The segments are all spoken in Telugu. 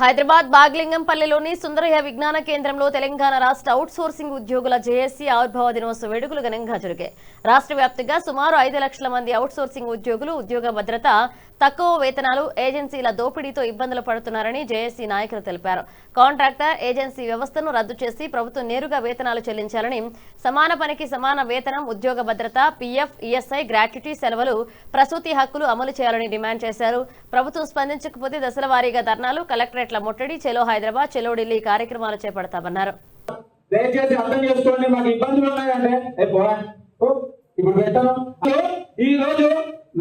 హైదరాబాద్ బాగ్లింగంపల్లిలోని సుందరయ్య విజ్ఞాన కేంద్రంలో తెలంగాణ రాష్ట్ర అవుట్సోర్సింగ్ ఉద్యోగుల జేఏసీ ఆవిర్భావ దినోత్సవ వేడుకలు ఘనంగా జరిగాయి. రాష్ట్ర వ్యాప్తంగా సుమారు 5 లక్షల మంది అవుట్సోర్సింగ్ ఉద్యోగులు ఉద్యోగ భద్రత, తక్కువ వేతనాలు, ఏజెన్సీల దోపిడీతో ఇబ్బందులు పడుతున్నారని జేఏసీ నాయకులు తెలిపారు. కాంట్రాక్టర్ ఏజెన్సీ వ్యవస్థను రద్దు చేసి ప్రభుత్వం నేరుగా వేతనాలు చెల్లించాలని, సమాన పనికి సమాన వేతనం, ఉద్యోగ భద్రత, పీఎఫ్, ఈఎస్ఐ, గ్రాట్యుటీ సెలవులు, ప్రసూతి హక్కులు అమలు చేయాలని డిమాండ్ చేశారు. ప్రభుత్వం స్పందించకపోతే దశల వారీగా ధర్నాలు, కలెక్టరేట్ల ముట్టడి, చెలో హైదరాబాద్, చెలో ఢిల్లీ కార్యక్రమాలు చేపడతామన్నారు. దయచేసి అర్థం చేసుకోండి, మాకు ఇబ్బందులు ఉన్నాయంటే ఇప్పుడు పెట్టను. ఈ రోజు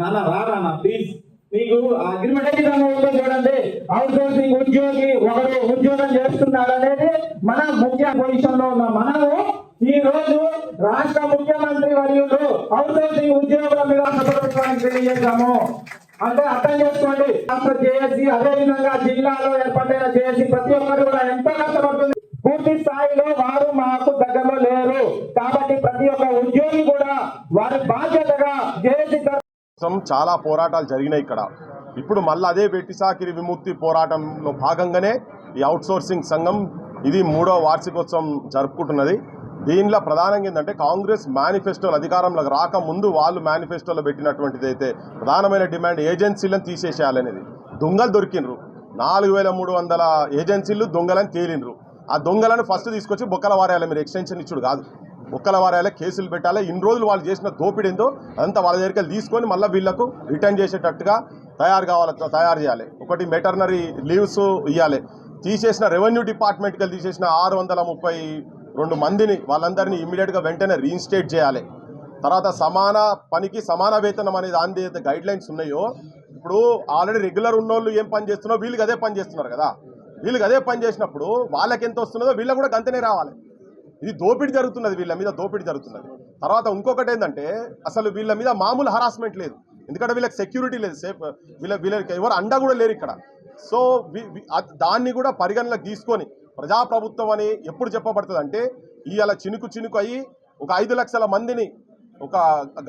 నాన్న రానా ప్లీజ్, మీకు అగ్రిమెంట్ చూడండి. అవుట్ సోర్సింగ్ ఉద్యోగి ఒకరు ఉద్యోగం చేస్తున్నాడు అనేది మన ముఖ్య పొజిషన్ లో ఉన్న మనము ఈ రోజు రాష్ట్ర ముఖ్యమంత్రి వర్యులు అవుట్ సోర్సింగ్ ఉద్యోగుల మీద ప్రభుత్వానికి తెలియజేశాము. అంటే అర్థం చేసుకోండి, రాష్ట్ర జేఏసీ అదే విధంగా జిల్లాలో ఏర్పడిన జేఏసీ ప్రతి ఒక్కరు కూడా ఎంతో కష్టపడుతుంది. పూర్తి స్థాయిలో వారు మాకు దగ్గరలో లేరు కాబట్టి ప్రతి ఒక్క ఉద్యోగి కూడా వారి బాధ్యతగా జేఏసీ చాలా పోరాటాలు జరిగినాయి ఇక్కడ. ఇప్పుడు మళ్ళీ అదే వెట్టి చాకిరీ విముక్తి పోరాటంలో భాగంగానే ఈ అవుట్సోర్సింగ్ సంఘం ఇది 3వ వార్షికోత్సవం జరుపుకుంటున్నది. దీనిలో ప్రధానంగా ఏంటంటే కాంగ్రెస్ మేనిఫెస్టోలు అధికారంలోకి రాకముందు వాళ్ళు మేనిఫెస్టోలో పెట్టినటువంటిది అయితే ప్రధానమైన డిమాండ్ ఏజెన్సీలను తీసేసేయాలనేది. దొంగలు దొరికినరు, 4300 ఏజెన్సీలు దొంగలని తేలినరు. ఆ దొంగలను ఫస్ట్ తీసుకొచ్చి బొక్కల వారాయాలి. మీరు ఎక్స్టెన్షన్ ఇచ్చుడు కాదు, బొక్కల వారాయాలి, కేసులు పెట్టాలి. ఇన్ని రోజులు వాళ్ళు చేసిన దోపిడీ ఏందో అదంతా వాళ్ళ దగ్గరికి తీసుకొని మళ్ళీ వీళ్లకు రిటర్న్ చేసేటట్టుగా తయారు చేయాలి. ఒకటి మెటర్నరీ లీవ్స్ ఇవ్వాలి. తీసేసిన రెవెన్యూ డిపార్ట్మెంట్కి తీసేసిన 632 మందిని వాళ్ళందరినీ ఇమ్మీడియట్గా వెంటనే రీఇన్స్టేట్ చేయాలి. తర్వాత సమాన పనికి సమాన వేతనం అనేది దాని ఏదైతే గైడ్ లైన్స్ ఉన్నాయో, ఇప్పుడు ఆల్రెడీ రెగ్యులర్ ఉన్నోళ్ళు ఏం పని చేస్తున్నారో వీళ్ళకి అదే పని చేస్తున్నారు కదా. వీళ్ళకి అదే పని చేసినప్పుడు వాళ్ళకి ఎంత వస్తున్నదో వీళ్ళకి కూడా గంతనే రావాలి. ఇది దోపిడీ జరుగుతున్నది, వీళ్ళ మీద దోపిడీ జరుగుతున్నది. తర్వాత ఇంకొకటి ఏంటంటే అసలు వీళ్ళ మీద మామూలు హరాస్మెంట్ లేదు, ఎందుకంటే వీళ్ళకి సెక్యూరిటీ లేదు, సేఫ్ వీళ్ళకి ఎవరు అండా కూడా లేరు ఇక్కడ. సో దాన్ని కూడా పరిగణలోకి తీసుకొని ప్రజాప్రభుత్వం అని ఎప్పుడు చెప్పబడుతుంది అంటే ఇవాళ చినుకు అయ్యి ఒక 5 లక్షల మందిని ఒక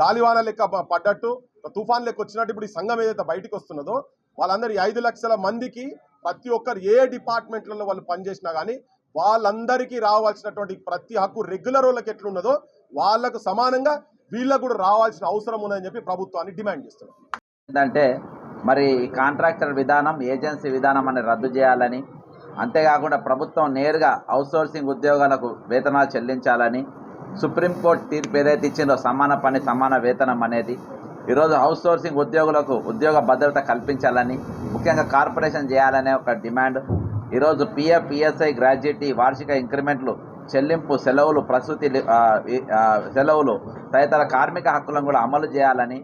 గాలివాన లెక్క పడ్డట్టు, తుఫాన్ లెక్క వచ్చినట్టు ఇప్పుడు ఈ సంఘం ఏదైతే బయటకు వస్తున్నదో వాళ్ళందరూ 5 లక్షల మందికి ప్రతి ఒక్కరు ఏ డిపార్ట్మెంట్లలో వాళ్ళు పనిచేసినా కానీ వాళ్ళందరికీ రావాల్సినటువంటి ప్రతి హక్కు రెగ్యులర్ వాళ్ళకి ఎట్లున్నదో వాళ్లకు సమానంగా వీళ్ళకు కూడా రావాల్సిన అవసరం ఉందని చెప్పి ప్రభుత్వాన్ని డిమాండ్ చేస్తున్నారు. ఏంటంటే మరి కాంట్రాక్టర్ విధానం, ఏజెన్సీ విధానం అని రద్దు చేయాలని, అంతేకాకుండా ప్రభుత్వం నేరుగా అవుట్సోర్సింగ్ ఉద్యోగాలకు వేతనాలు చెల్లించాలని, సుప్రీంకోర్టు తీర్పు ఏదైతే ఇచ్చిందో సమాన పని సమాన వేతనం అనేది, ఈరోజు అవుట్సోర్సింగ్ ఉద్యోగులకు ఉద్యోగ భద్రత కల్పించాలని, ముఖ్యంగా కార్పొరేషన్ చేయాలనే ఒక డిమాండ్. ఈరోజు పీఎఫ్, ఈఎస్ఐ, గ్రాట్యుటీ, వార్షిక ఇంక్రిమెంట్లు, చెల్లింపు, సెలవులు, ప్రసూతి సెలవులు తదితర కార్మిక హక్కులను కూడా అమలు చేయాలని,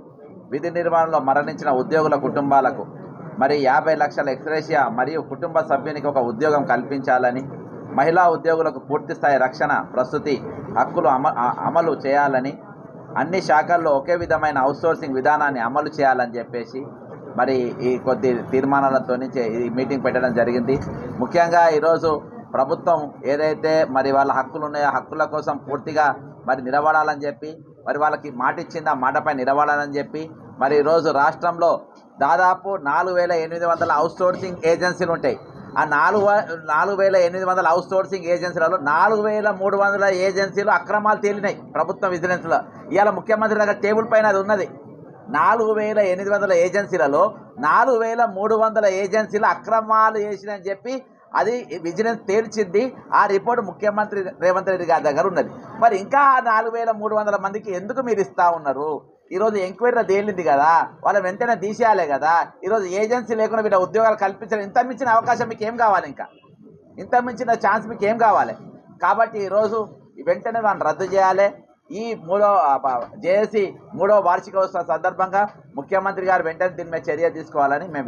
విధి నిర్వహణలో మరణించిన ఉద్యోగుల కుటుంబాలకు మరి 50 లక్షల ఎక్స్గ్రేషియా మరియు కుటుంబ సభ్యునికి ఒక ఉద్యోగం కల్పించాలని, మహిళా ఉద్యోగులకు పూర్తిస్థాయి రక్షణ, ప్రసూతి హక్కులు అమలు చేయాలని, అన్ని శాఖల్లో ఒకే విధమైన అవుట్సోర్సింగ్ విధానాన్ని అమలు చేయాలని చెప్పేసి మరి ఈ కొద్ది తీర్మానాలతో ఈ మీటింగ్ పెట్టడం జరిగింది. ముఖ్యంగా ఈరోజు ప్రభుత్వం ఏదైతే మరి వాళ్ళ హక్కులు ఉన్నాయో హక్కుల కోసం పూర్తిగా మరి నిలబడాలని చెప్పి, మరి వాళ్ళకి మాట ఇచ్చింది ఆ మాటపై నిలబడాలని చెప్పి, మరి ఈరోజు రాష్ట్రంలో దాదాపు 4800 అవుట్సోర్సింగ్ ఏజెన్సీలు ఉంటాయి. ఆ 4800 అవుట్సోర్సింగ్ ఏజెన్సీలలో 4300 ఏజెన్సీలు అక్రమాలు తేలినాయి ప్రభుత్వ విజిలెన్స్లో. ఇవాళ ముఖ్యమంత్రి దగ్గర టేబుల్ పైన అది ఉన్నది. 4800 ఏజెన్సీలలో 4300 ఏజెన్సీలు అక్రమాలు చేసినని చెప్పి అది విజిలెన్స్ తేల్చింది. ఆ రిపోర్ట్ ముఖ్యమంత్రి రేవంత్ రెడ్డి గారి దగ్గర ఉన్నది. మరి ఇంకా 4300 మందికి ఎందుకు మీరు ఇస్తూ ఉన్నారు? ఈరోజు ఎంక్వైరీలో తేలింది కదా, వాళ్ళ వెంటనే తీసేయాలి కదా. ఈరోజు ఏజెన్సీ లేకుండా వీళ్ళ ఉద్యోగాలు కల్పించాలి. ఇంత మించిన అవకాశం మీకు ఏం కావాలి? ఇంకా ఇంత మించిన ఛాన్స్ మీకు ఏం కావాలి? కాబట్టి ఈరోజు వెంటనే వాళ్ళని రద్దు చేయాలి. ఈ జేఏసీ 3వ వార్షికోత్సవ సందర్భంగా ముఖ్యమంత్రి గారు వెంటనే దీని మీద చర్య తీసుకోవాలని మేము